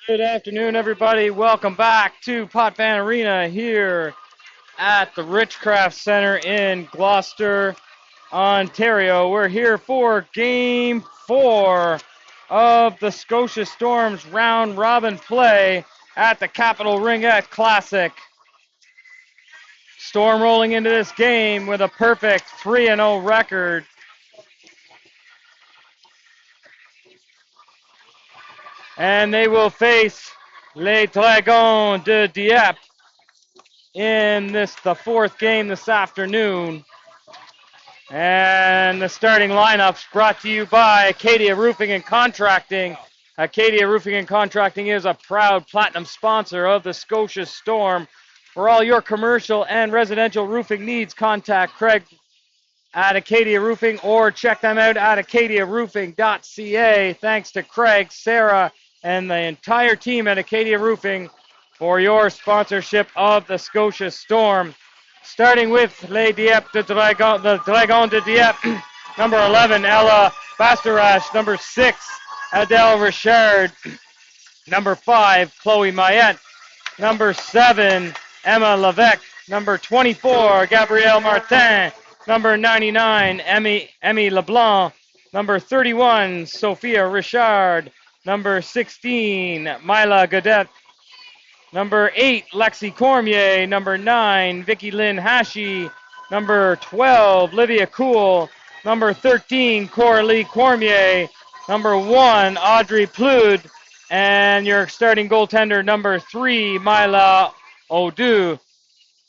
Good afternoon, everybody. Welcome back to Potvin Arena here at the Richcraft Center in Gloucester, Ontario. We're here for Game 4 of the Scotia Storm's round robin play at the Capital Ringette Classic. Storm rolling into this game with a perfect 3-0 record. And they will face Les Dragons de Dieppe in the fourth game this afternoon. And the starting lineups brought to you by Acadia Roofing and Contracting. Acadia Roofing and Contracting is a proud platinum sponsor of the Scotia Storm. For all your commercial and residential roofing needs, contact Craig at Acadia Roofing or check them out at acadiaroofing.ca. Thanks to Craig, Sarah, and the entire team at Acadia Roofing for your sponsorship of the Scotia Storm. Starting with Les Dieppe, the Dragon de Dieppe, number 11, Ella Bastarache, number 6, Adele Richard, number 5, Chloe Mayette, number 7, Emma Levesque, number 24, Gabrielle Martin, number 99, Emmy LeBlanc, number 31, Sophia Richard, number 16, Mila Gadet, number 8, Lexi Cormier, number 9, Vicky Lynn Hashi, number 12, Livia Cool, number 13, Coralie Cormier, number 1, Audrey Plude, and your starting goaltender, number 3, Mila Odu.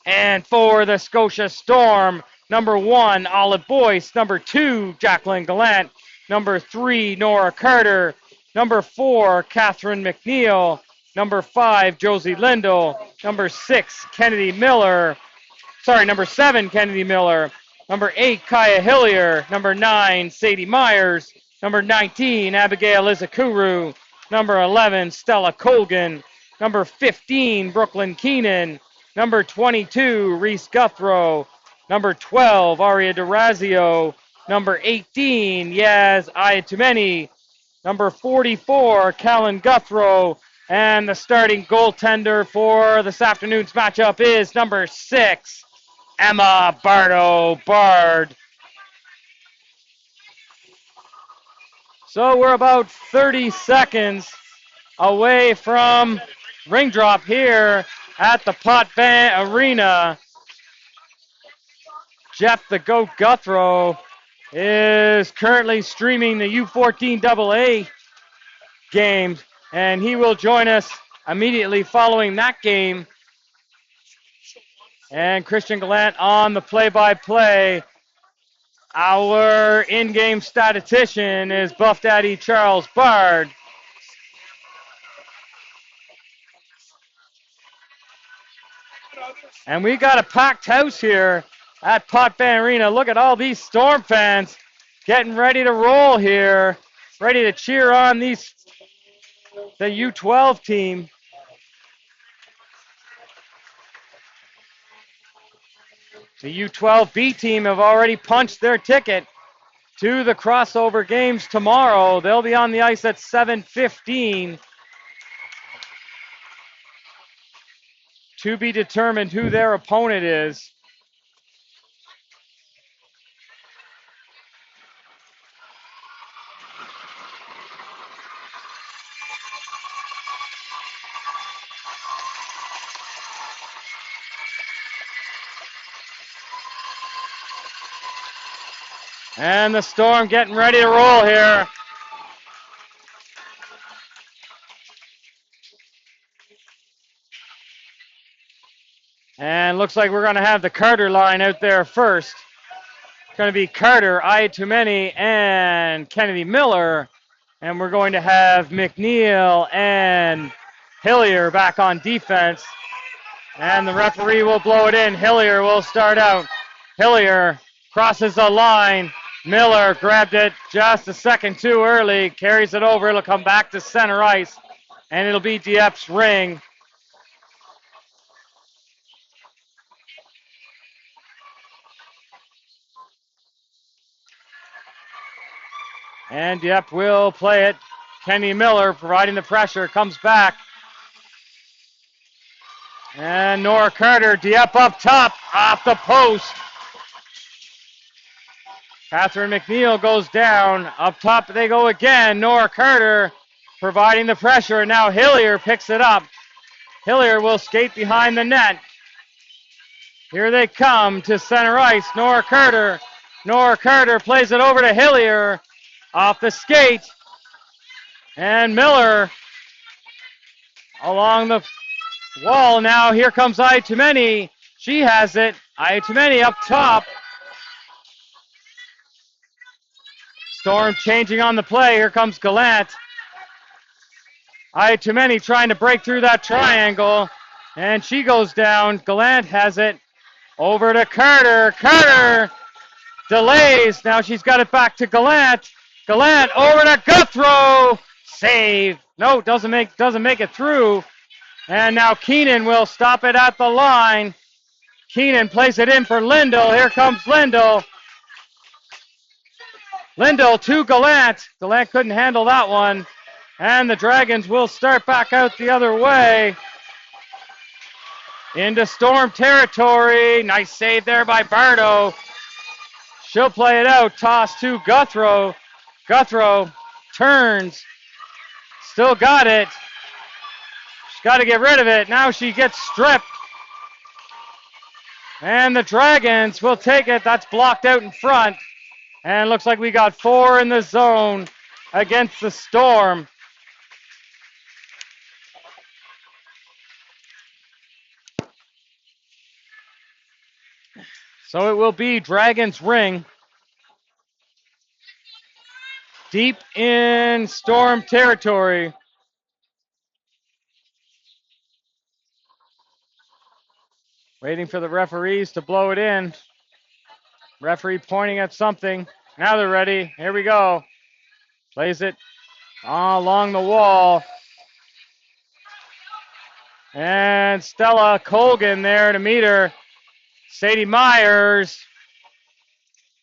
And for the Scotia Storm, number 1, Olive Boyce, number 2, Jacqueline Gallant, number 3, Nora Carter, number 4, Catherine McNeil, number 5, Josie Lindell, number 6, number 7, Kennedy Miller, number 8, Kaya Hillier, number 9, Sadie Myers, number 19, Abigail Izakuru, number 11, Stella Colgan, number 15, Brooklyn Keenan, number 22, Reese Guthrow, number 12, Aria DeRazio, number 18, Yaz Ayatumeni, number 44, Callan Guthrow, and the starting goaltender for this afternoon's matchup is number 6, Emma Bardo Bard. So we're about 30 seconds away from ring drop here at the Potvin Arena. Jeff the Goat Guthrow is currently streaming the U14AA games, and he will join us immediately following that game. And Christian Gallant on the play-by-play. Our in-game statistician is Buff Daddy Charles Bard. And we got a packed house here at Potvin Arena. Look at all these Storm fans getting ready to roll here, ready to cheer on the U12 team. The U12B team have already punched their ticket to the crossover games tomorrow. They'll be on the ice at 7:15. To be determined who their opponent is. And the Storm getting ready to roll here. And looks like we're going to have the Carter line out there first. It's going to be Carter, Ayatumeni, and Kennedy Miller. And we're going to have McNeil and Hillier back on defense. And the referee will blow it in. Hillier will start out. Hillier crosses the line. Miller grabbed it just a second too early. Carries it over. It'll come back to center ice. And it'll be Dieppe's ring. And Dieppe will play it Kenny Miller providing the pressure, comes back. And Nora Carter, Dieppe up top, off the post. Catherine McNeil goes down. Up top they go again. Nora Carter providing the pressure. And now Hillier picks it up. Hillier will skate behind the net. Here they come to center ice. Nora Carter. Nora Carter plays it over to Hillier. Off the skate. And Miller along the wall now. Here comes Ayatumeni. She has it. Ayatumeni up top. Storm changing on the play. Here comes Gallant. Ayatumeni trying to break through that triangle. And she goes down. Gallant has it. Over to Carter. Carter delays. Now she's got it back to Gallant. Gallant over to Guthrow. Save. No, doesn't make it through. And now Keenan will stop it at the line. Keenan plays it in for Lindell. Here comes Lindell. Lindell to Gallant. Gallant couldn't handle that one. And the Dragons will start back out the other way. Into Storm territory. Nice save there by Bardo. She'll play it out. Toss to Guthrow. Guthrow turns. Still got it. She's got to get rid of it. Now she gets stripped. And the Dragons will take it. That's blocked out in front. And looks like we got 4 in the zone against the Storm. So it will be Dragons ring. Deep in Storm territory. Waiting for the referees to blow it in. Referee pointing at something. Now they're ready. Here we go. Plays it along the wall. And Stella Colgan there to meet her. Sadie Myers.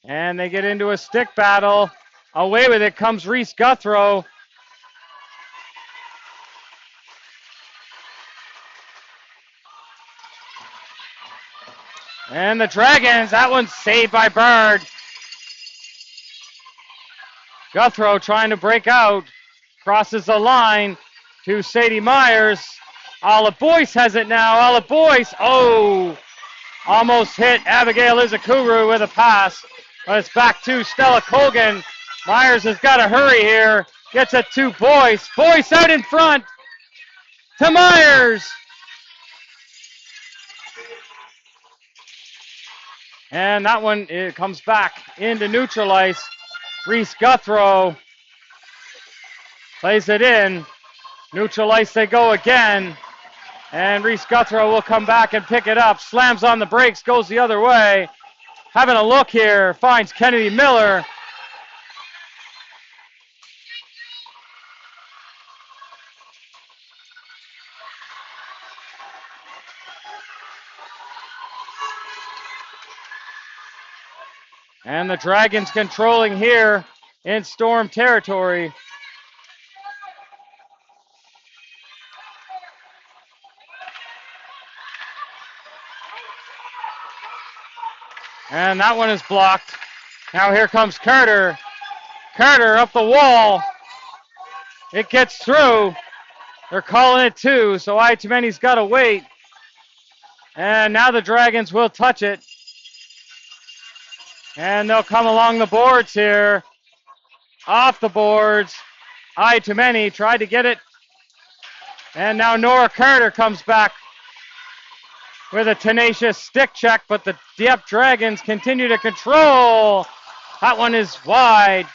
And they get into a stick battle. Away with it comes Reese Guthrow. And the Dragons, that one's saved by Bird. Guthrow trying to break out. Crosses the line to Sadie Myers. Ala Boyce has it now. Ala Boyce, almost hit Abigail Izakuru with a pass. But it's back to Stella Colgan. Myers has got to hurry here. Gets it to Boyce. Boyce out in front to Myers. And that one, it comes back into neutral ice. Reese Guthrow plays it in. Neutral ice they go again. And Reese Guthrow will come back and pick it up. Slams on the brakes, goes the other way. Having a look here, finds Kennedy Miller. And the Dragons controlling here in Storm territory. And that one is blocked. Now here comes Carter. Carter up the wall. It gets through. They're calling it 2, so Ayatumeni's got to wait. And now the Dragons will touch it. And they'll come along the boards here. Off the boards. Ayatumeni tried to get it. And now Nora Carter comes back with a tenacious stick check, but the Dieppe Dragons continue to control. That one is wide.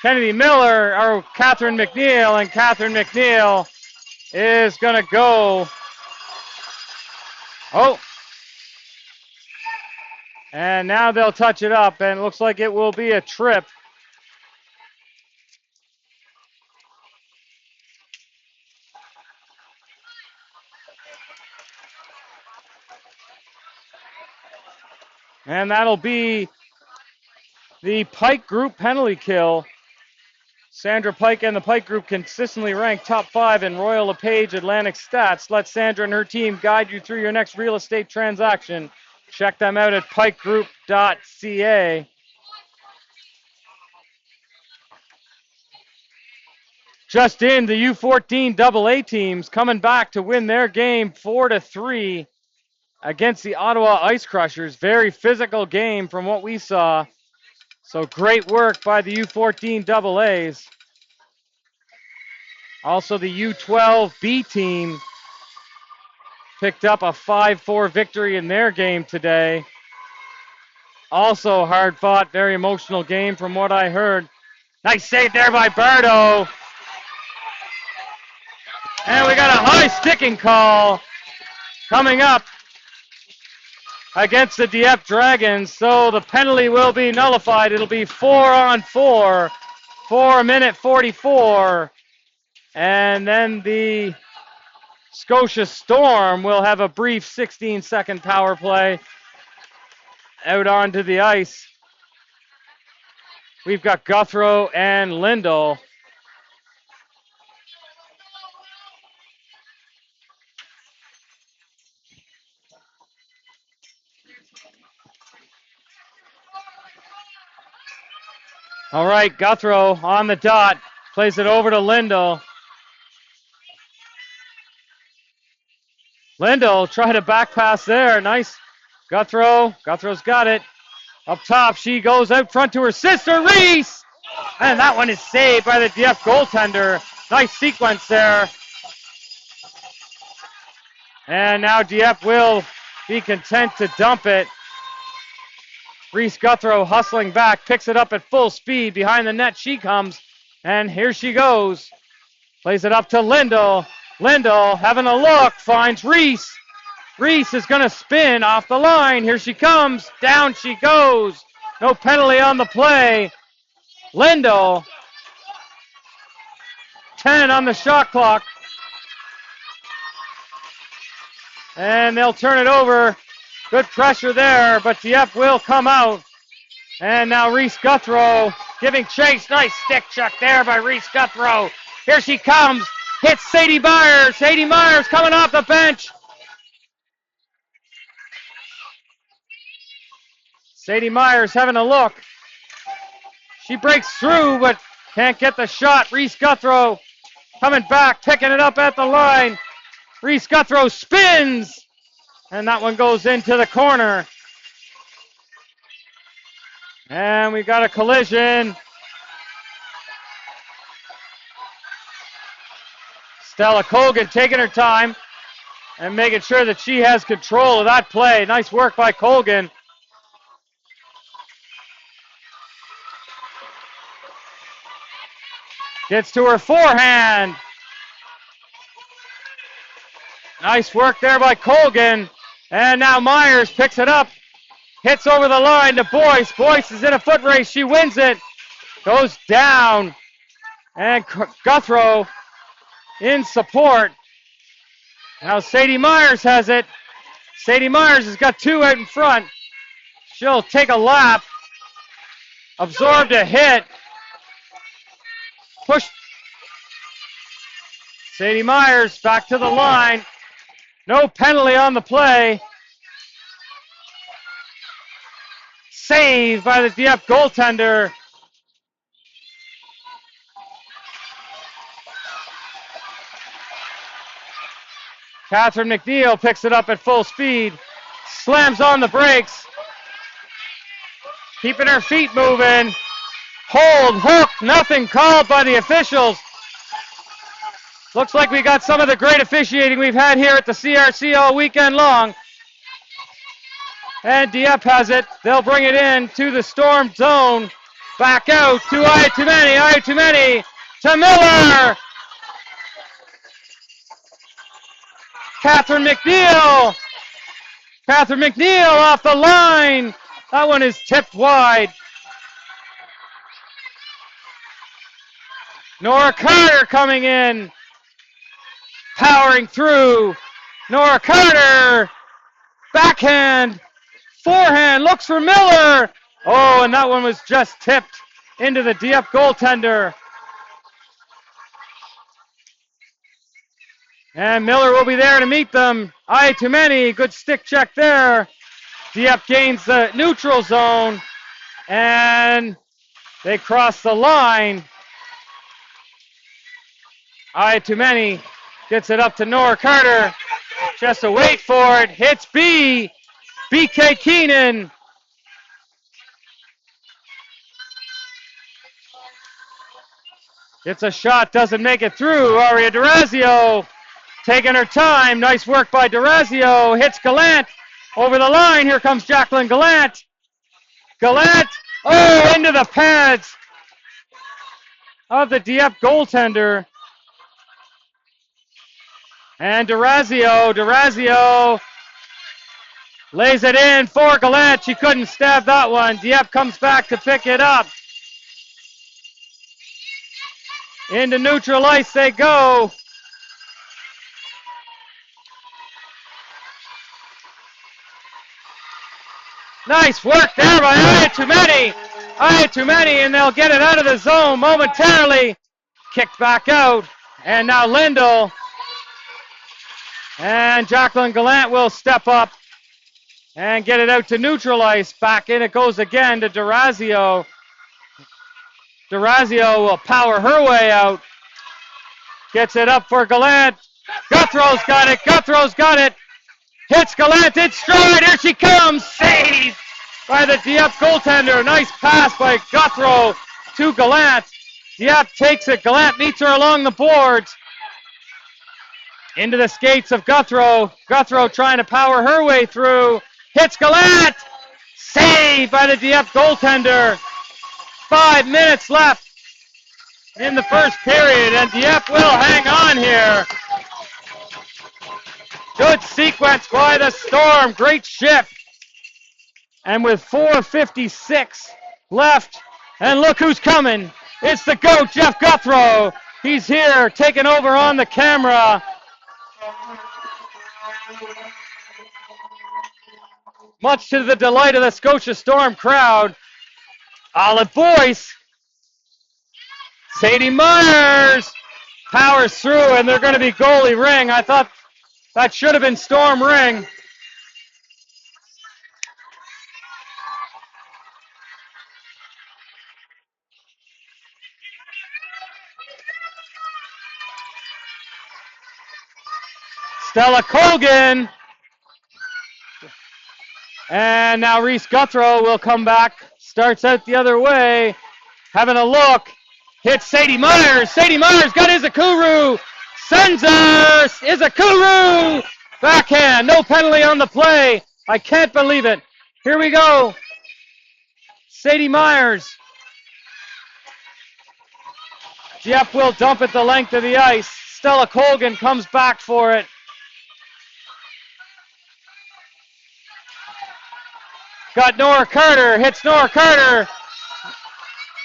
Kennedy Miller, or Catherine McNeil, and Catherine McNeil is going to go. And now they'll touch it up, and it looks like it will be a trip. And that'll be the Pike group penalty kill. Sandra Pike and the Pike Group consistently ranked top 5 in Royal LePage Atlantic stats. Let Sandra and her team guide you through your next real estate transaction. Check them out at pikegroup.ca. Just in, the U14AA teams coming back to win their game 4-3 against the Ottawa Ice Crushers. Very physical game from what we saw. So great work by the U14AAs. Also, the U12B team picked up a 5-4 victory in their game today. Also hard fought, very emotional game from what I heard. Nice save there by Bardo. And we got a high sticking call coming up against the Dieppe Dragons. So the penalty will be nullified. It'll be 4-on-4 for a minute 44. And then the Scotia Storm will have a brief 16-second power play out onto the ice. We've got Guthrow and Lindell. All right, Guthrow on the dot. Plays it over to Lindell. Lindell tried a back pass there. Nice. Guthrow's got it. Up top, she goes out front to her sister, Reese. And that one is saved by the Dieppe goaltender. Nice sequence there. And now Dieppe will be content to dump it. Reese Guthrow hustling back, picks it up at full speed. Behind the net she comes, and here she goes. Plays it up to Lindell. Lindell having a look, finds Reese. Reese is going to spin off the line. Here she comes. Down she goes. No penalty on the play. Lindell, 10 on the shot clock. And they'll turn it over. Good pressure there, but Dieppe will come out. And now Reese Guthrow giving chase. Nice stick check there by Reese Guthrow. Here she comes. Hits Sadie Myers. Sadie Myers coming off the bench. Sadie Myers having a look. She breaks through, but can't get the shot. Reese Guthrow coming back, picking it up at the line. Reese Guthrow spins, and that one goes into the corner. And we got a collision. Stella Colgan taking her time and making sure that she has control of that play. Nice work by Colgan. Gets to her forehand. Nice work there by Colgan. And now Myers picks it up. Hits over the line to Boyce. Boyce is in a foot race. She wins it. Goes down. And Guthrow in support. Now Sadie Myers has it. Sadie Myers has got two out in front. She'll take a lap. Absorbed a hit. Push. Sadie Myers back to the line. No penalty on the play. Saved by the Dieppe goaltender. Catherine McNeil picks it up at full speed. Slams on the brakes. Keeping her feet moving. Hold, hook, nothing called by the officials. Looks like we got some of the great officiating we've had here at the CRC all weekend long. And Dieppe has it. They'll bring it in to the Storm zone. Back out to Ayatumeni to Miller. Catherine McNeil. Catherine McNeil off the line. That one is tipped wide. Nora Carter coming in. Powering through. Nora Carter. Backhand. Forehand. Looks for Miller. Oh, and that one was just tipped into the Dieppe goaltender. And Miller will be there to meet them. Aye, too many. Good stick check there. Dieppe gains the neutral zone. And they cross the line. Aye, too many. Gets it up to Nora Carter. She has to wait for it. Hits B. BK Keenan. Gets a shot, doesn't make it through. Aria Durazio taking her time. Nice work by Durazio. Hits Gallant over the line. Here comes Jacqueline Gallant. Gallant, oh, into the pads of the Dieppe goaltender. And Durazio lays it in for Gallant. She couldn't stab that one. Dieppe comes back to pick it up. Into neutral ice they go. Nice work there by Aye, too many, and they'll get it out of the zone momentarily. Kicked back out, and now Lindell. And Jacqueline Gallant will step up and get it out to neutral ice. Back in it goes again to Durazio. Durazio will power her way out. Gets it up for Gallant. Guthrow's got it. Hits Gallant in stride. Here she comes. Saved by the Dieppe goaltender. Nice pass by Guthrow to Gallant. Dieppe takes it. Gallant meets her along the boards. Into the skates of Guthrow. Guthrow trying to power her way through. Hits Gallant. Saved by the Dieppe goaltender. 5 minutes left in the first period, and Dieppe will hang on here. Good sequence by the Storm. Great shift. And with 4:56 left, and look who's coming. It's the GOAT, Jeff Guthrow. He's here, taking over on the camera. Much to the delight of the Scotia Storm crowd. Olive Boyce. Sadie Myers powers through, and they're going to be goalie ring. I thought that should have been Storm ring. Stella Colgan. And now Reese Guthrow will come back. Starts out the other way. Having a look. Hits Sadie Myers. Sadie Myers got Izakuru. Sends her. Izakuru. Backhand. No penalty on the play. I can't believe it. Here we go. Sadie Myers. Dieppe will dump it the length of the ice. Stella Colgan comes back for it. Got Nora Carter, hits Nora Carter,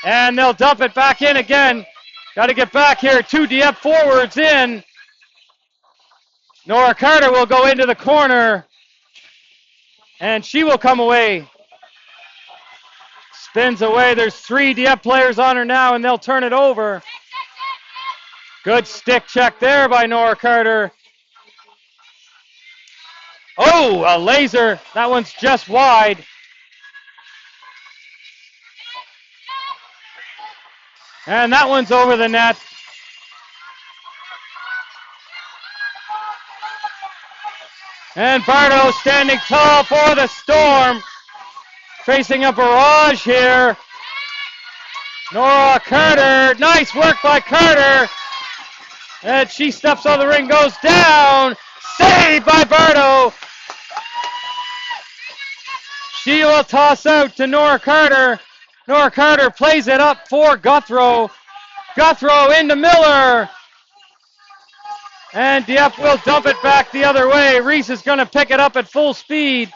and they'll dump it back in again. Got to get back here. 2 Dieppe forwards in. Nora Carter will go into the corner, and she will come away. Spins away. There's 3 Dieppe players on her now, and they'll turn it over. Good stick check there by Nora Carter. Oh, a laser. That one's just wide. And that one's over the net. And Bardo standing tall for the Storm. Facing a barrage here. Nora Carter. Nice work by Carter. And she steps on the ring, goes down. Saved by Bardo. She will toss out to Nora Carter. Nora Carter plays it up for Guthrow. Guthrow into Miller. And Dieppe will dump it back the other way. Reese is going to pick it up at full speed.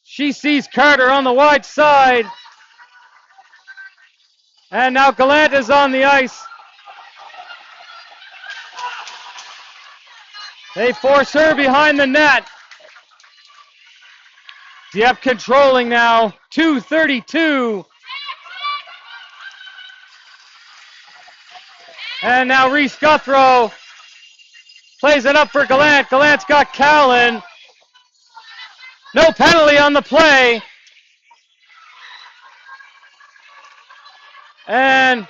She sees Carter on the wide side. And now Gallant is on the ice. They force her behind the net. Dieppe controlling now. 2:32. And now Reese Guthrow Plays it up for Gallant. Gallant's got Callan. No penalty on the play. And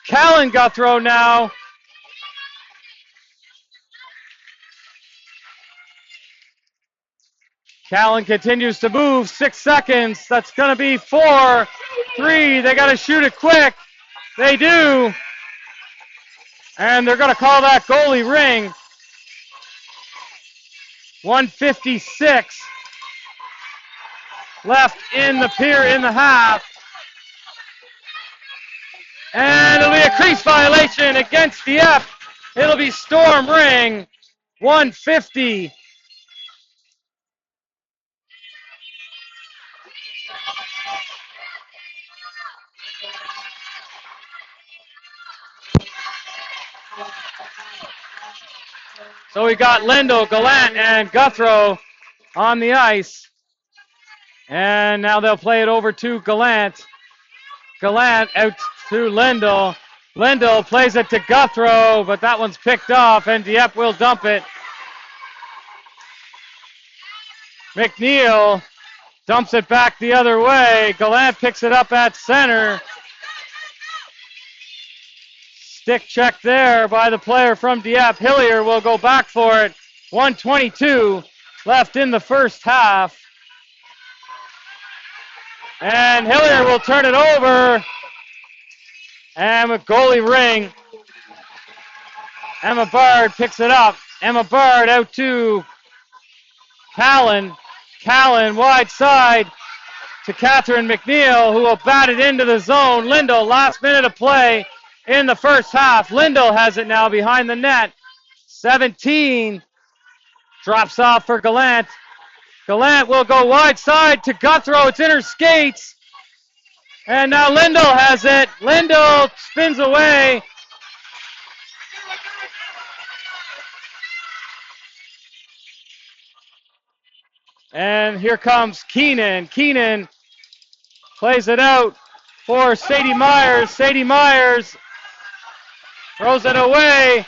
Callan got thrown now. Callan continues to move. 6 seconds. That's going to be 4, 3. They got to shoot it quick. They do. And they're going to call that goalie ring. 1:56 left in the half. And it'll be a crease violation against Dieppe. It'll be Storm ring. 150. So we got Lindo, Gallant, and Guthrow on the ice. And now they'll play it over to Gallant. Gallant out to Lindo. Lindo plays it to Guthrow, but that one's picked off, and Dieppe will dump it. McNeil dumps it back the other way. Gallant picks it up at center. Stick check there by the player from Dieppe. Hillier will go back for it. 1:22 left in the first half. And Hillier will turn it over. And with goalie ring, Emma Bard picks it up. Emma Bard out to Callan. Callan wide side to Catherine McNeil, who will bat it into the zone. Lindo, last minute of play in the first half. Lindo has it now behind the net. 17 drops off for Gallant. Gallant will go wide side to Guthrow. It's in her skates. And now Lindo has it. Lindo spins away. And here comes Keenan. Keenan plays it out for Sadie Myers. Sadie Myers throws it away.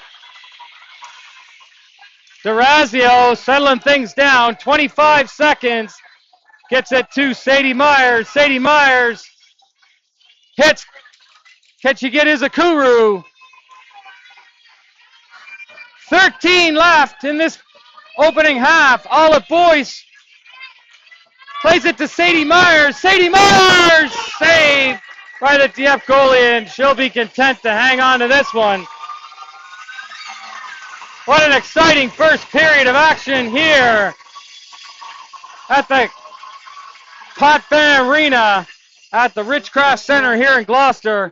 Durazio settling things down. 25 seconds. Gets it to Sadie Myers. Sadie Myers hits. Can she get Izakuru? 13 left in this opening half. Olive Boyce plays it to Sadie Myers. Sadie Myers saved by the Dieppe goalie, and she'll be content to hang on to this one. What an exciting first period of action here at the Potvin Arena at the Ridgecraft Center here in Gloucester.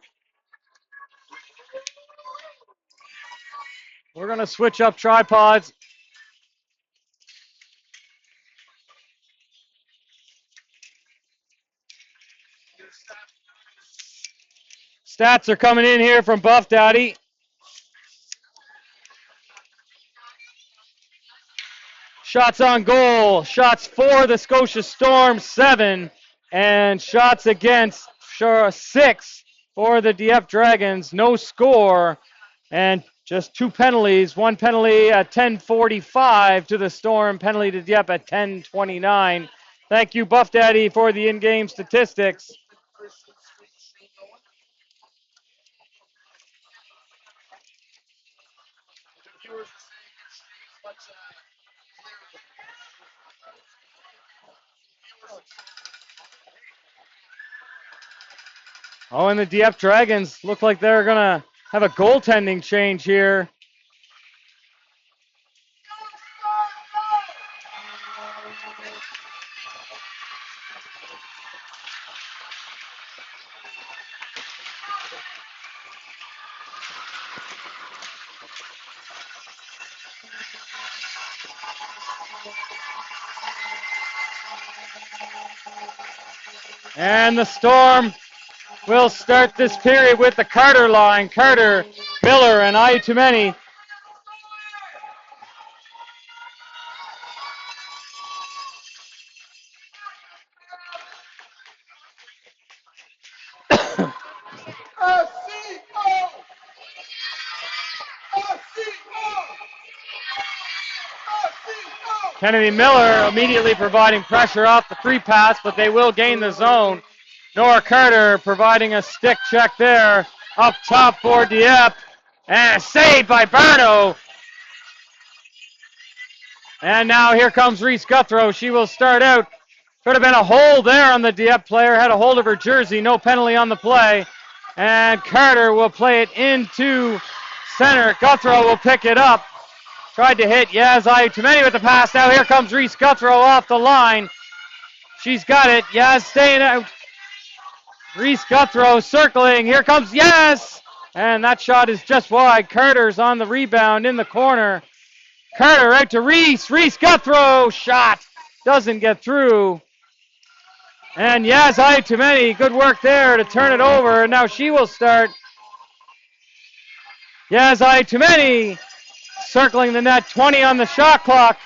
We're going to switch up tripods. Stats are coming in here from Buff Daddy. Shots on goal. Shots for the Scotia Storm, 7. And shots against, 6 for the Dieppe Dragons. No score. And just 2 penalties. 1 penalty at 10:45 to the Storm. Penalty to Dieppe at 10:29. Thank you, Buff Daddy, for the in-game statistics. Oh, and the Dieppe Dragons look like they're going to have a goaltending change here. And the Storm will start this period with the Carter line. Carter, Miller, and Ayutumeni. Kennedy Miller immediately providing pressure off the free pass, but they will gain the zone. Nora Carter providing a stick check there up top for Dieppe. And saved by Barno. And now here comes Reese Guthrow. She will start out. Could have been a hold there on the Dieppe player. Had a hold of her jersey. No penalty on the play. And Carter will play it into center. Guthrow will pick it up. Tried to hit Yaz Ayatumeni with the pass. Now here comes Reese Guthrow off the line. She's got it. Yaz staying out. Reese Guthrow circling. Here comes Yaz. And that shot is just wide. Carter's on the rebound in the corner. Carter out to Reese. Reese Guthrow. Shot. Doesn't get through. And Yaz Ayatumeni. Good work there to turn it over. And now she will start. Yaz Ayatumeni circling the net. 20 on the shot clock.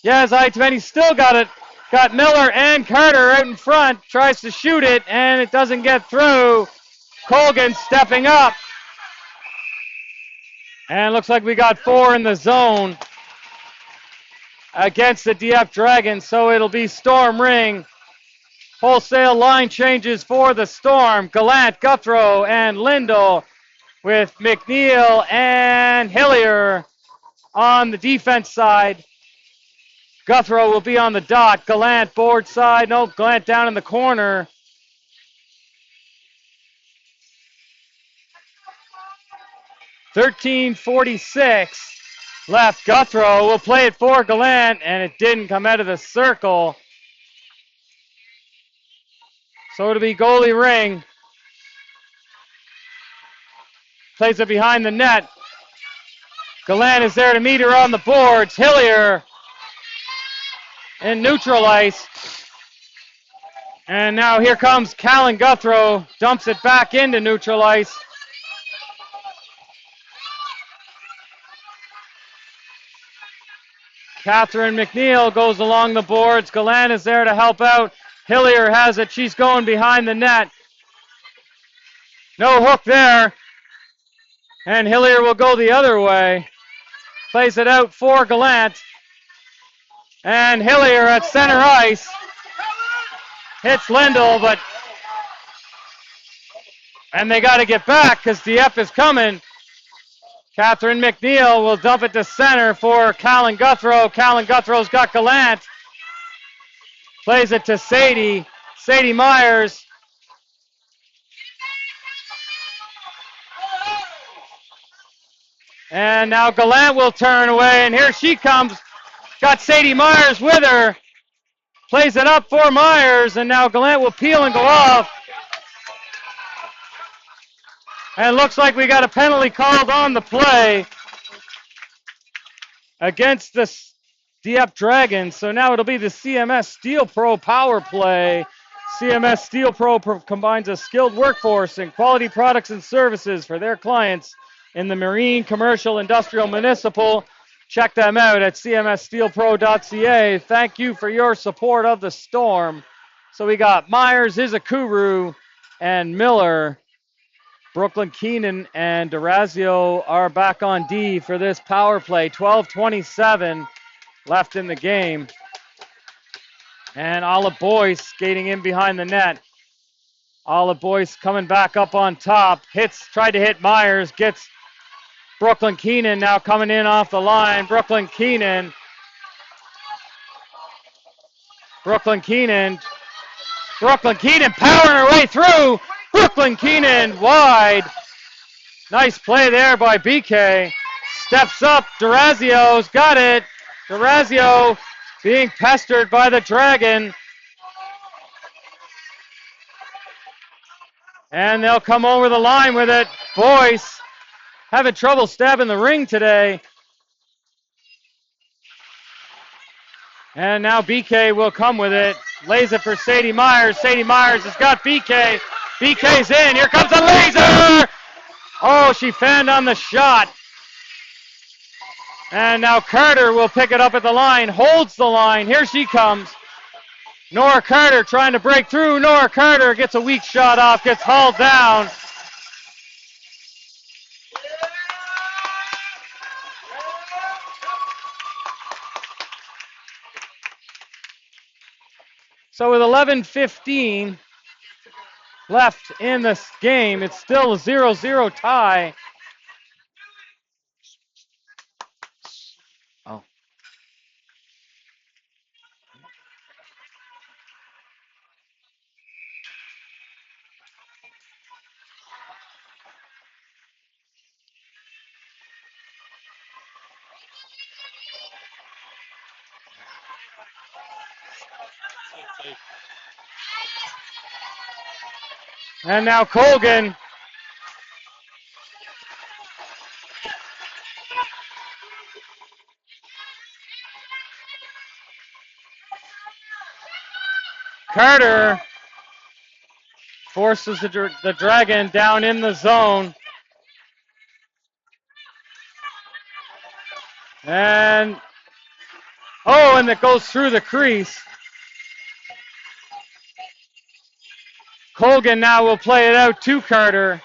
Yaz Ayatumeni still got it. Got Miller and Carter out in front. Tries to shoot it, and it doesn't get through. Colgan stepping up. And looks like we got 4 in the zone against the Dieppe Dragons, so it'll be Storm Ring. Wholesale line changes for the Storm. Gallant, Guthrow, and Lindell with McNeil and Hillier on the defense side. Guthrow will be on the dot. Gallant board side. Nope, Gallant down in the corner. .13:46 left. Guthrow will play it for Gallant, and it didn't come out of the circle. So it'll be goalie Ring. Plays it behind the net. Gallant is there to meet her on the boards. Hillier in neutral ice. And now here comes Callan Guthrow. Dumps it back into neutral ice. Catherine McNeil goes along the boards. Gallant is there to help out. Hillier has it. She's going behind the net. No hook there. And Hillier will go the other way. Plays it out for Gallant. And Hillier at center ice. Hits Lindell, but... And they got to get back because Dieppe is coming. Catherine McNeil will dump it to center for Callan Guthrow. Callan Guthrow's got Gallant. Plays it to Sadie. Sadie Myers. And now Gallant will turn away, and here she comes. Got Sadie Myers with her. Plays it up for Myers, and now Gallant will peel and go off. And it looks like we got a penalty called on the play against the Dieppe Dragons. So now it'll be the CMS Steel Pro power play. CMS Steel Pro combines a skilled workforce and quality products and services for their clients in the marine, commercial, industrial, municipal. Check them out at cmssteelpro.ca. Thank you for your support of the Storm. So we got Myers, Izakuru, and Miller. Brooklyn Keenan and Durazio are back on D for this power play. 12:27 left in the game. And Olive Boyce skating in behind the net. Olive Boyce coming back up on top. Tried to hit Myers. Gets Brooklyn Keenan now coming in off the line. Brooklyn Keenan powering her way through. Brooklyn Keenan wide. Nice play there by BK. Steps up. Durazio's got it. Durazio being pestered by the Dragon. And they'll come over the line with it. Boyce having trouble stabbing the ring today. And now BK will come with it. Lays it for Sadie Myers. Sadie Myers has got BK. BK's in. Here comes a laser. Oh, she fanned on the shot. And now Carter will pick it up at the line. Holds the line. Here she comes. Nora Carter trying to break through. Nora Carter gets a weak shot off. Gets hauled down. So with 11:15 left in this game, it's still a 0-0 tie. Oh. And now Colgan. Carter forces the Dragon down in the zone. And, and it goes through the crease. Colgan now will play it out to Carter.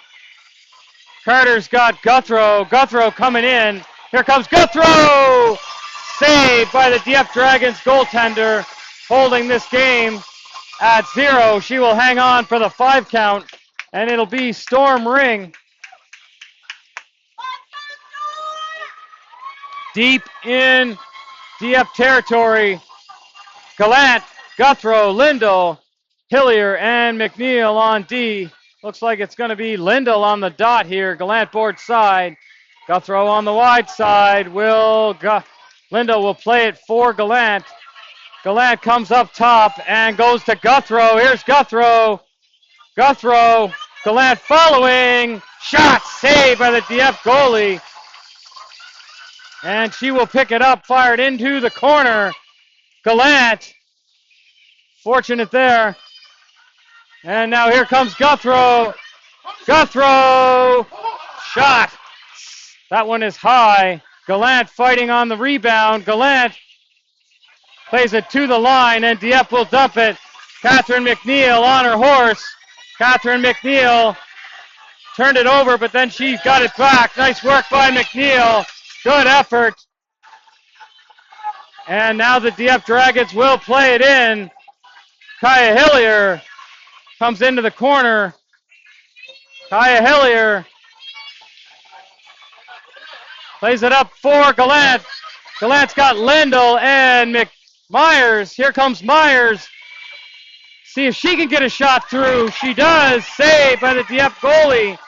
Carter's got Guthrow. Guthrow coming in. Here comes Guthrow! Saved by the Dieppe Dragons goaltender, holding this game at 0. She will hang on for the 5 count, and it'll be Storm Ring. Deep in Dieppe territory. Gallant, Guthrow, Lindell, Hillier, and McNeil on D. Looks like it's going to be Lindell on the dot here. Gallant board side. Guthrow on the wide side. Lindell will play it for Gallant. Gallant comes up top and goes to Guthrow. Here's Guthrow. Guthrow. Gallant following. Shot saved by the Dieppe goalie. And she will pick it up, fired into the corner. Gallant. Fortunate there. And now here comes Guthrow. Guthrow. Shot. That one is high. Gallant fighting on the rebound. Gallant plays it to the line, and Dieppe will dump it. Catherine McNeil on her horse. Catherine McNeil turned it over, but then she got it back. Nice work by McNeil. Good effort. And now the Dieppe Dragons will play it in. Kaya Hillier comes into the corner. Kaya Hillier plays it up for Gallant. Gallant's got Lindell and Myers. Here comes Myers. See if she can get a shot through. She does. Saved by the Dieppe goalie.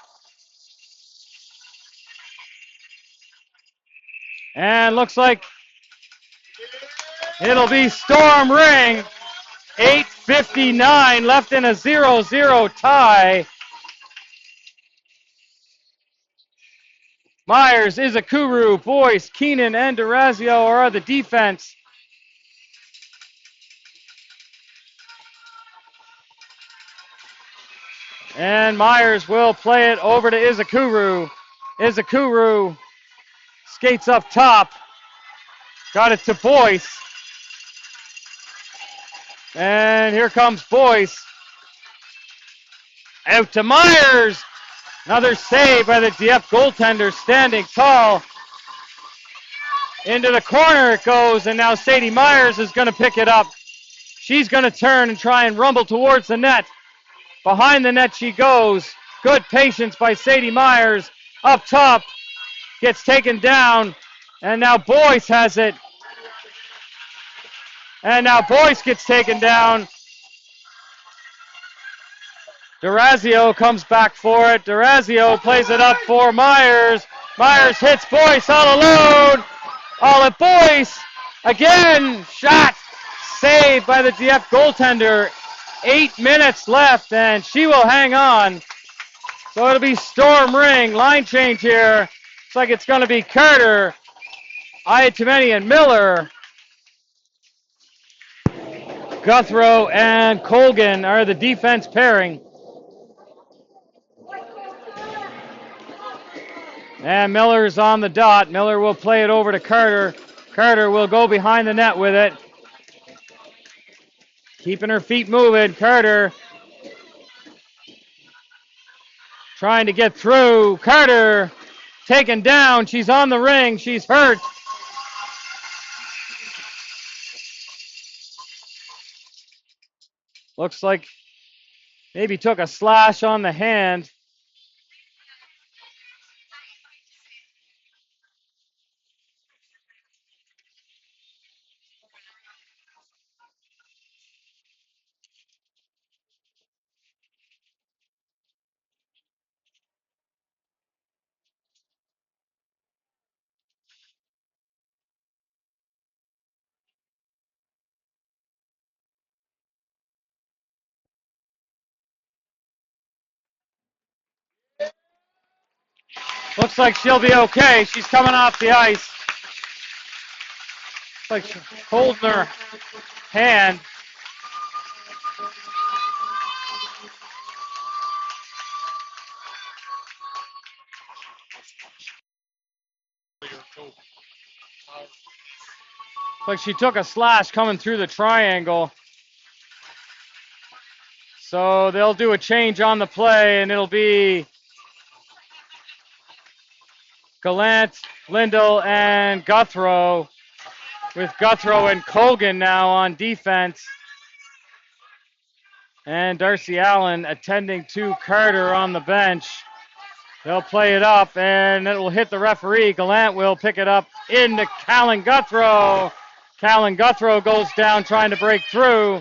And looks like it'll be Storm Ring. 8:59 left in a 0-0 tie. Myers, Izakuru, Boyce, Keenan, and Durazio are the defense. And Myers will play it over to Izakuru. Izakuru skates up top. Got it to Boyce. And here comes Boyce. Out to Myers. Another save by the Dieppe goaltender, standing tall. Into the corner it goes, and now Sadie Myers is going to pick it up. She's going to turn and try and rumble towards the net. Behind the net she goes. Good patience by Sadie Myers. Up top. Gets taken down. And now Boyce has it. And now Boyce gets taken down. Durazio comes back for it. Durazio plays it up for Myers. Myers hits Boyce all alone. All at Boyce. Again, shot. Saved by the Dieppe goaltender. 8 minutes left, and she will hang on. So it'll be Storm Ring. Line change here. Looks like it's going to be Carter, Ayatameni, and Miller. Guthrow and Colgan are the defense pairing. And Miller's on the dot. Miller will play it over to Carter. Carter will go behind the net with it. Keeping her feet moving. Carter trying to get through. Carter taken down. She's on the ring. She's hurt. Looks like maybe took a slash on the hand. Looks like she'll be okay. She's coming off the ice. Looks like she's holding her hand. Looks like she took a slash coming through the triangle. So they'll do a change on the play, and it'll be Gallant, Lindell, and Guthrow, with Guthrow and Colgan now on defense. And Darcy Allen attending to Carter on the bench. They'll play it up, and it will hit the referee. Gallant will pick it up into Callan Guthrow. Callan Guthrow goes down trying to break through.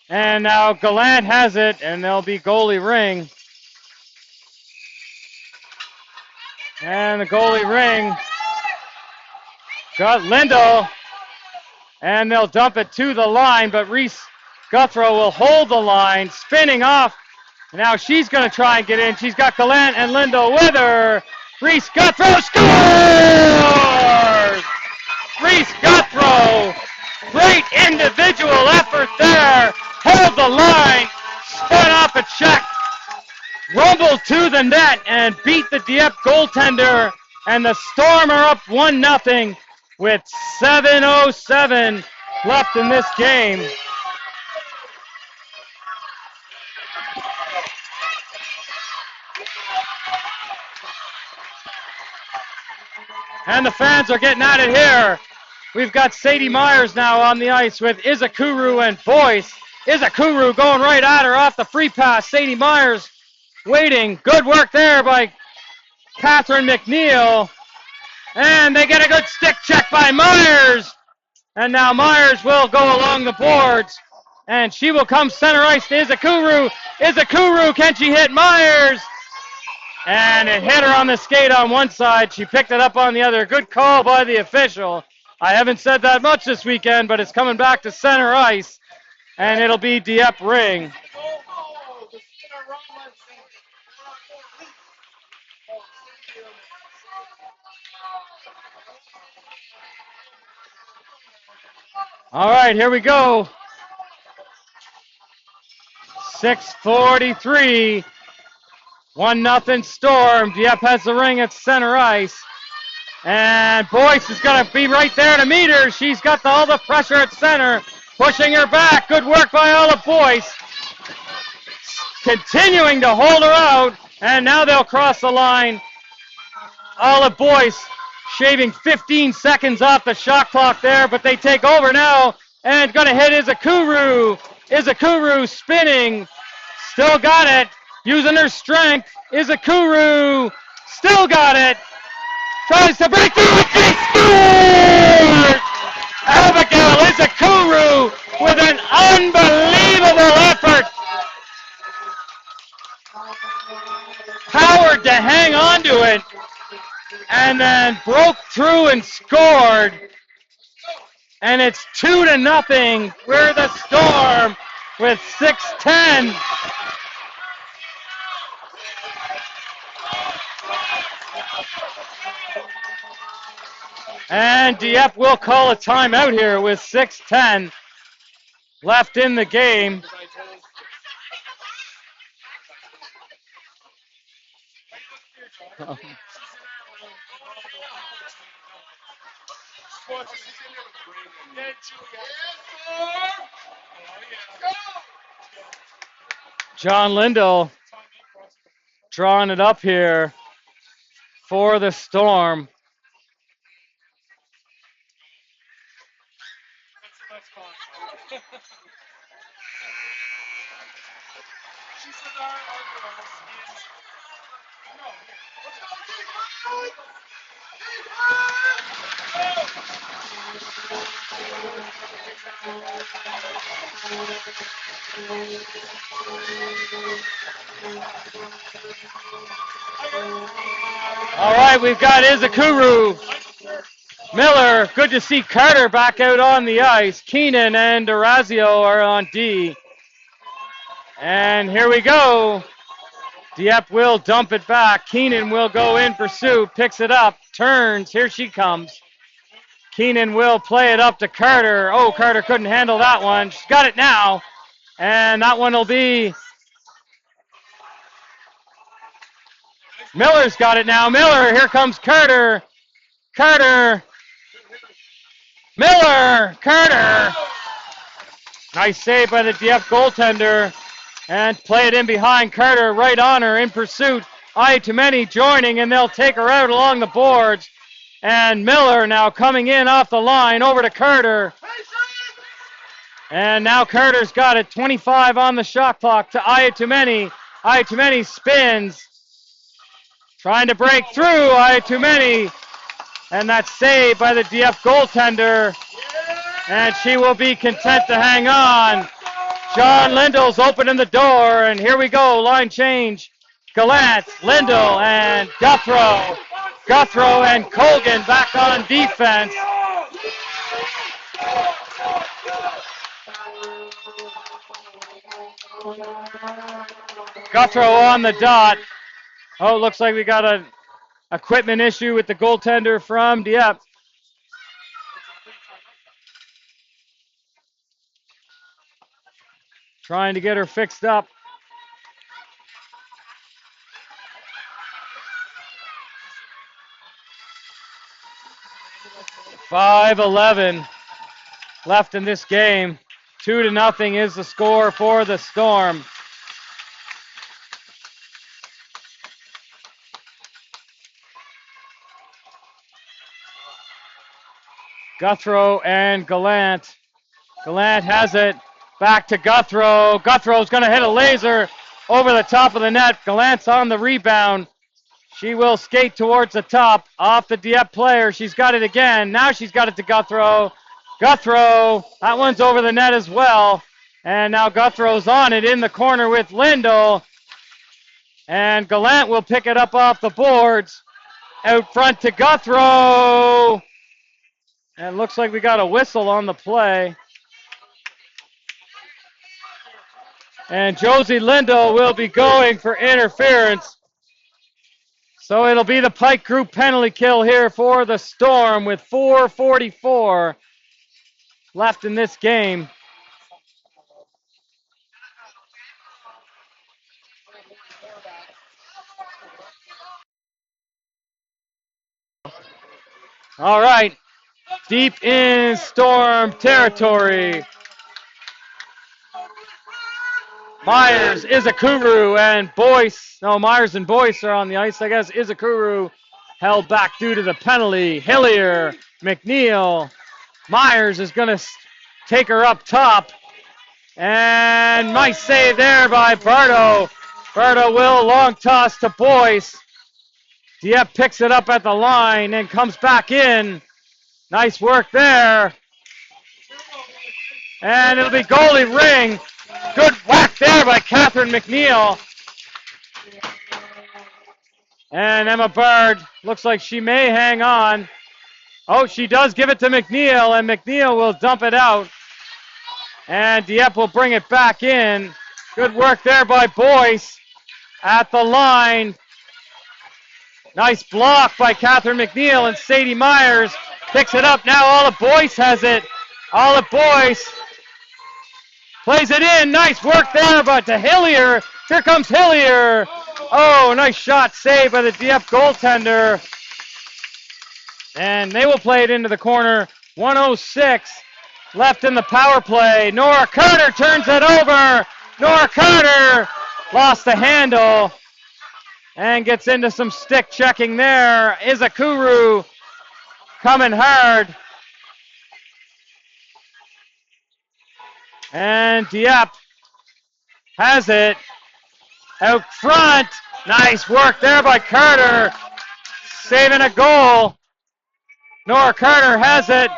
And now Gallant has it, and there'll be goalie ring. And the goalie ring got Lindell, and they'll dump it to the line, but Reese Guthrow will hold the line, spinning off. Now she's going to try and get in. She's got Gallant and Lindell with her. Reese Guthrow scores! Reese Guthrow, great individual effort there. Hold the line, spun off a check, rumbled to the net and beat the Dieppe goaltender. And the Storm are up 1-0 with 7:07 left in this game. And the fans are getting at it here. We've got Sadie Myers now on the ice with Izakuru and Boyce. Izakuru going right at her off the free pass. Sadie Myers waiting. Good work there by Catherine McNeil. And they get a good stick check by Myers. And now Myers will go along the boards. And she will come center ice to Izakuru. Izakuru, can she hit Myers? And it hit her on the skate on one side. She picked it up on the other. Good call by the official. I haven't said that much this weekend, but it's coming back to center ice. And it'll be Dieppe ring. All right, here we go. 6:43. 1-0 Storm. Dieppe has the ring at center ice. And Boyce is going to be right there to meet her. She's got all the pressure at center, pushing her back. Good work by Olive Boyce. Continuing to hold her out. And now they'll cross the line. Olive Boyce shaving 15 seconds off the shot clock there, but they take over now. And going to hit Izakuru. Izakuru spinning. Still got it. Using her strength, Izakuru still got it. Tries to break through and she scores! Abigail Izakuru with an unbelievable effort. Powered to hang on to it and then broke through and scored. And it's 2-0. We're the Storm with 6:10. And Dieppe will call a timeout here with 6:10 left in the game. John Lindell drawing it up here for the Storm. All right, we've got Izakuru. Miller, good to see Carter back out on the ice. Keenan and Orazio are on D. And here we go. Dieppe will dump it back. Keenan will go in pursuit, picks it up, turns. Here she comes. Keenan will play it up to Carter. Oh, Carter couldn't handle that one. She's got it now. And that one will be... Miller's got it now. Miller, here comes Carter. Carter. Miller. Carter. Nice save by the Dieppe goaltender. And play it in behind Carter, right on her, in pursuit. Ayatumeni joining, and they'll take her out along the boards. And Miller now coming in off the line, over to Carter. And now Carter's got it, 25 on the shot clock to Ayatumeni. Ayatumeni spins. Trying to break through, Ayatumeni. And that's saved by the Dieppe goaltender. And she will be content to hang on. John Lindell's opening the door, and here we go, line change. Gallant, Lindell, and Guthrow. Guthrow and Colgan back on defense. Guthrow on the dot. Oh, looks like we got an equipment issue with the goaltender from Dieppe. Trying to get her fixed up. .5:11 left in this game. 2-0 is the score for the Storm. Guthrow and Gallant. Gallant has it. Back to Guthrow. Guthrow's going to hit a laser over the top of the net. Gallant's on the rebound. She will skate towards the top. Off the Dieppe player. She's got it again. Now she's got it to Guthrow. Guthrow. That one's over the net as well. And now Guthrow's on it in the corner with Lindell. And Gallant will pick it up off the boards. Out front to Guthrow. And it looks like we got a whistle on the play. And Josie Lindell will be going for interference. So it'll be the Pike Group penalty kill here for the Storm with 4:44 left in this game. All right, deep in Storm territory. Myers, Izakuru, and Boyce. No, Myers and Boyce are on the ice. I guess Izakuru held back due to the penalty. Hillier, McNeil. Myers is going to take her up top. And nice save there by Bardo. Bardo will long toss to Boyce. Dieppe picks it up at the line and comes back in. Nice work there. And it'll be goalie ring. Good whack there by Catherine McNeil. And Emma Bird looks like she may hang on. Oh, she does give it to McNeil, and McNeil will dump it out. And Dieppe will bring it back in. Good work there by Boyce at the line. Nice block by Catherine McNeil, and Sadie Myers picks it up. Now Olive Boyce has it. Olive Boyce plays it in. Nice work there, but to Hillier. Here comes Hillier. Oh, nice shot saved by the Dieppe goaltender. And they will play it into the corner. 1:06 left in the power play. Nora Carter turns it over. Nora Carter lost the handle and gets into some stick checking there. Izakuru coming hard. And Dieppe has it. out front. Nice work there by Carter, saving a goal. Nora Carter has it.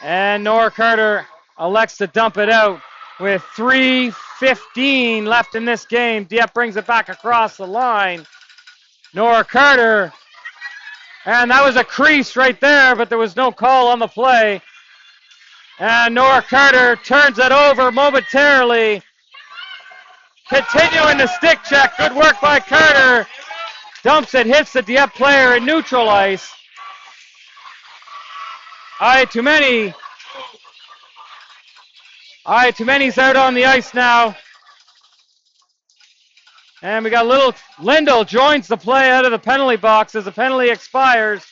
And Nora Carter elects to dump it out with 3:15 left in this game. Dieppe brings it back across the line. Nora Carter, and that was a crease right there, but there was no call on the play. And Nora Carter turns it over momentarily. Continuing the stick check. Good work by Carter. Dumps it, hits the Dieppe player in neutral ice. Too many's out on the ice now. And we got little Lindell joins the play out of the penalty box as the penalty expires.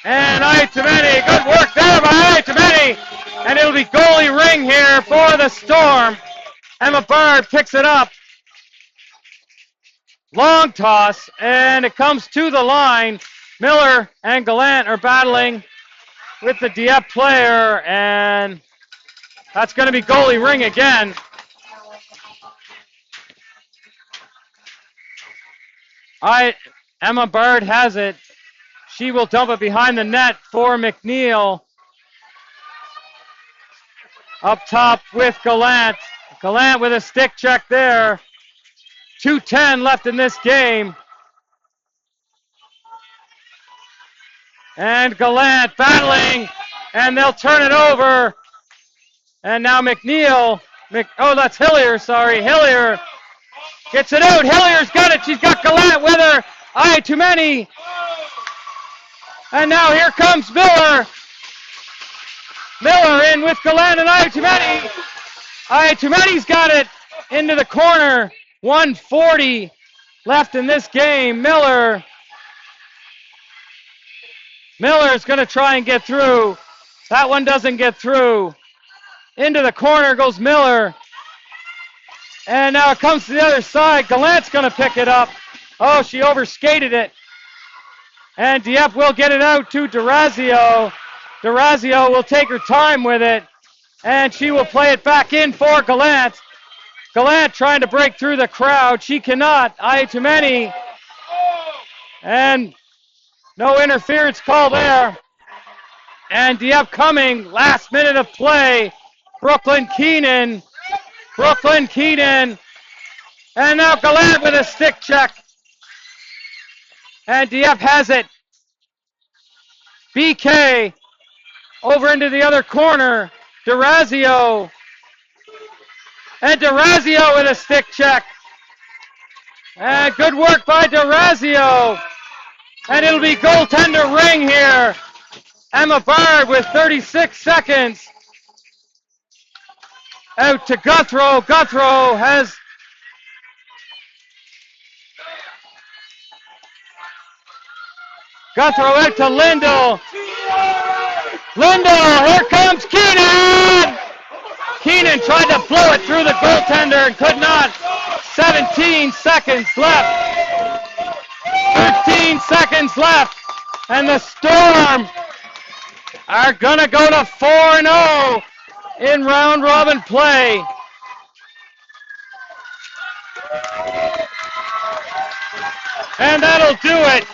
And too many. Good work there by too many. And it'll be goalie ring here for the Storm. Emma Bard picks it up. Long toss, and it comes to the line. Miller and Gallant are battling with the Dieppe player, and that's going to be goalie ring again. Emma Bard has it. She will dump it behind the net for McNeil. Up top with Gallant. Gallant with a stick check there. 2:10 left in this game. And Gallant battling, and they'll turn it over. And now McNeil, that's Hillier, sorry. Hillier gets it out. Hillier's got it. She's got Gallant with her. Too many. And now here comes Miller. Miller in with Gallant and too many. Too many's got it into the corner. 1:40 left in this game. Miller's going to try and get through. That one doesn't get through. Into the corner goes Miller. And now it comes to the other side. Gallant's going to pick it up. Oh, she overskated it. And Dieppe will get it out to Durazio. Durazio will take her time with it. And she will play it back in for Gallant. Gallant trying to break through the crowd. She cannot. Too many. And no interference call there. And Dieppe coming. Last minute of play. Brooklyn Keenan. And now Gallant with a stick check. And Dieppe has it. BK over into the other corner. Durazio. And Durazio with a stick check. And good work by Durazio. And it'll be goaltender ring here. Emma Bard with 36 seconds. Out to Guthrow. Guthrow has out to Lindell. Here comes Keenan. Keenan tried to blow it through the goaltender and could not. 17 seconds left. 13 seconds left. And the Storm are going to go to 4-0 in round robin play. And that'll do it.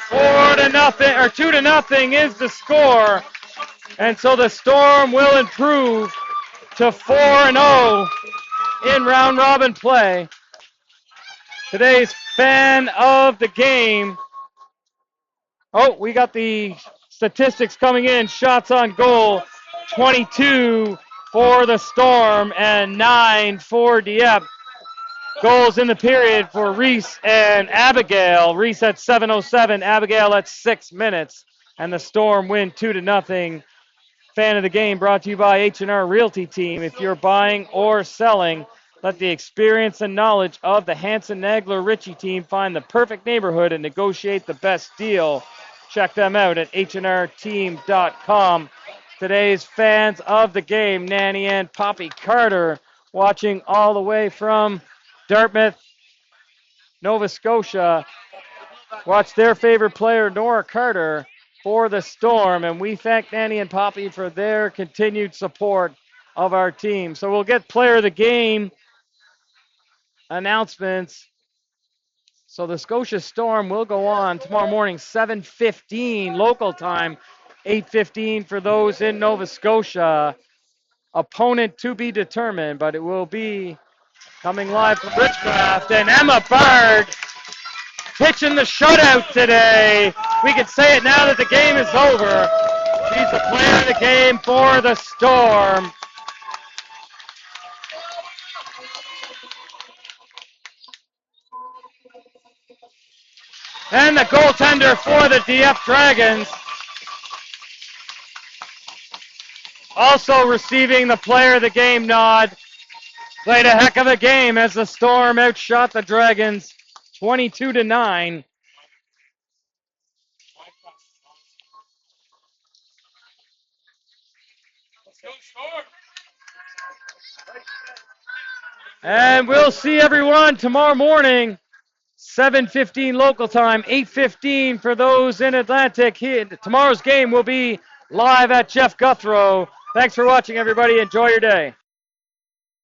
4-0 or 2-0 is the score. And so the Storm will improve to 4-0 in round robin play. Today's fan of the game. Oh, we got the statistics coming in. Shots on goal, 22 for the Storm and 9 for Dieppe. Goals in the period for Reese and Abigail. Reese at 7:07, Abigail at 6 minutes. And the Storm win 2-0. Fan of the game brought to you by H&R Realty Team. If you're buying or selling, let the experience and knowledge of the Hanson Nagler Ritchie team find the perfect neighborhood and negotiate the best deal. Check them out at hrteam.com. Today's fans of the game, Nanny and Poppy Carter, watching all the way from Dartmouth, Nova Scotia. Watch their favorite player, Nora Carter, for the Storm, and we thank Nanny and Poppy for their continued support of our team. So we'll get player of the game announcements. So the Scotia Storm will go on tomorrow morning, 7:15 local time, 8:15 for those in Nova Scotia. Opponent to be determined, but it will be coming live from Richcraft, and Emma Berg pitching the shutout today. We can say it now that the game is over. She's the player of the game for the Storm. And the goaltender for the Dieppe Dragons also receiving the player of the game nod. Played a heck of a game as the Storm outshot the Dragons 22-9. And we'll see everyone tomorrow morning, 7:15 local time, 8:15 for those in Atlantic. Tomorrow's game will be live at Jeff Guthrow. Thanks for watching, everybody. Enjoy your day.